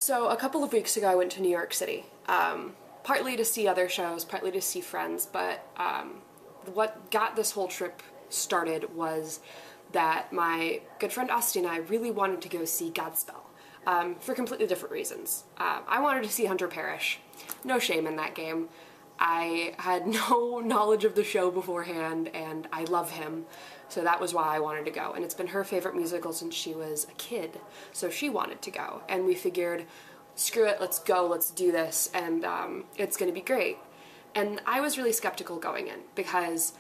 So a couple of weeks ago I went to New York City, partly to see other shows, partly to see friends, but what got this whole trip started was that my good friend Austin and I really wanted to go see Godspell, for completely different reasons. I wanted to see Hunter Parrish. No shame in that game. I had no knowledge of the show beforehand, and I love him, so that was why I wanted to go. And it's been her favorite musical since she was a kid, so she wanted to go. And we figured, screw it, let's go, let's do this, and it's gonna be great. And I was really skeptical going in, because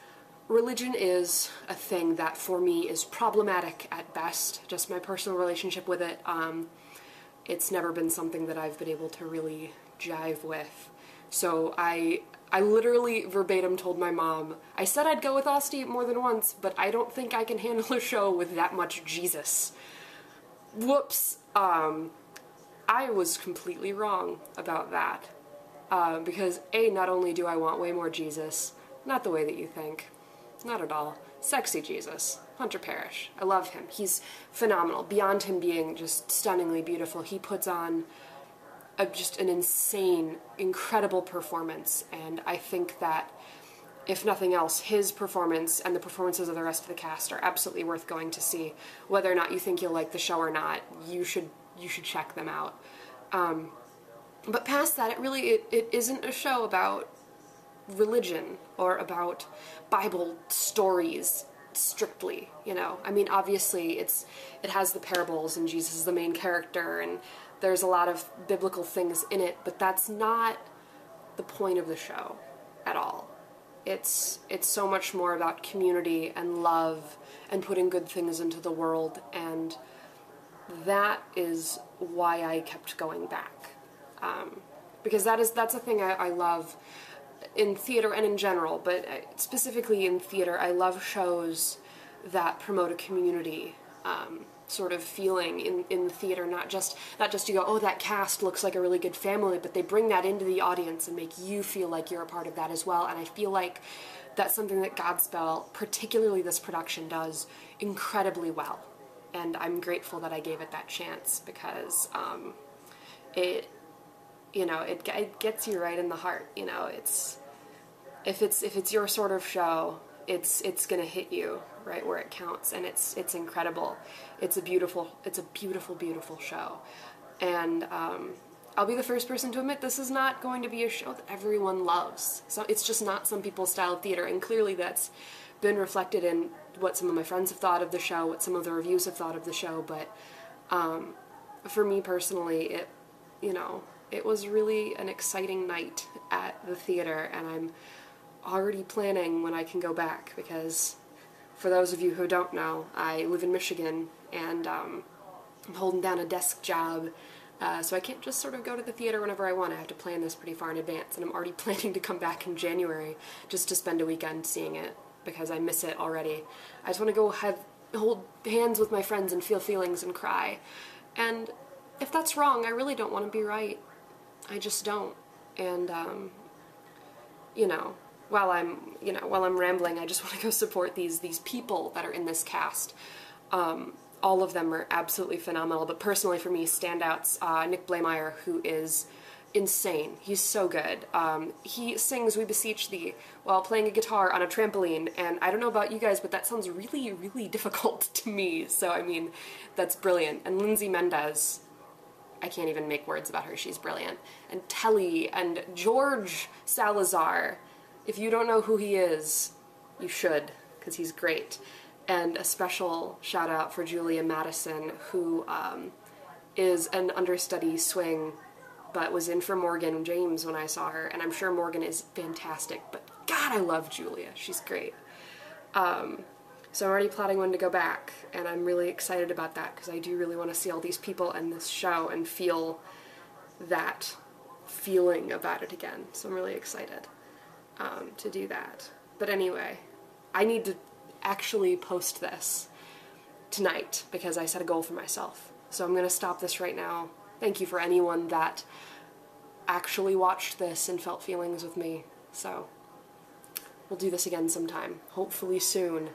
religion is a thing that for me is problematic at best, just my personal relationship with it. It's never been something that I've been able to really jive with. So I literally verbatim told my mom, I said I'd go with Austin more than once, but I don't think I can handle a show with that much Jesus. Whoops. I was completely wrong about that. Because A, not only do I want way more Jesus, not the way that you think, not at all, sexy Jesus, Hunter Parrish. I love him. He's phenomenal. Beyond him being just stunningly beautiful, he puts on just an insane, incredible performance, and I think that, if nothing else, his performance and the performances of the rest of the cast are absolutely worth going to see. Whether or not you think you'll like the show or not, you should check them out. But past that, it isn't a show about religion or about Bible stories strictly, you know. I mean, obviously it has the parables and Jesus is the main character and there's a lot of biblical things in it, but that's not the point of the show at all. It's so much more about community and love and putting good things into the world, and that is why I kept going back. Because that's a thing I love in theater and in general, but specifically in theater, I love shows that promote a community sort of feeling in the theater, not just you go, oh, that cast looks like a really good family, but they bring that into the audience and make you feel like you're a part of that as well. And I feel like that's something that Godspell, particularly this production, does incredibly well. And I'm grateful that I gave it that chance, because it gets you right in the heart. You know, if it's your sort of show, it's gonna hit you right where it counts, and it's incredible. It's a beautiful show, and I'll be the first person to admit this is not going to be a show that everyone loves. So it's just not some people's style of theater, and clearly that's been reflected in what some of my friends have thought of the show, what some of the reviews have thought of the show. But for me personally, it was really an exciting night at the theater, and I'm already planning when I can go back, because for those of you who don't know, I live in Michigan, and I'm holding down a desk job, so I can't just sort of go to the theater whenever I want. I have to plan this pretty far in advance, and I'm already planning to come back in January just to spend a weekend seeing it, because I miss it already. I just want to go hold hands with my friends and feel feelings and cry. And if that's wrong, I really don't want to be right. I just don't. And while I'm rambling, I just want to go support these people that are in this cast. All of them are absolutely phenomenal, but personally for me, standouts, Nick Blaemire, who is insane. He's so good. He sings We Beseech Thee while playing a guitar on a trampoline, and I don't know about you guys, but that sounds really, really difficult to me, so I mean, that's brilliant. And Lindsay Mendez, I can't even make words about her, she's brilliant. And Telly, and George Salazar. If you don't know who he is, you should, because he's great. And a special shout out for Julia Madison, who is an understudy swing, but was in for Morgan James when I saw her, and I'm sure Morgan is fantastic, but God, I love Julia. She's great. So I'm already plotting when to go back, and I'm really excited about that, because I do really want to see all these people in this show and feel that feeling about it again. So I'm really excited to do that. But anyway, I need to actually post this tonight, because I set a goal for myself. So I'm going to stop this right now. Thank you for anyone that actually watched this and felt feelings with me. So we'll do this again sometime, hopefully soon.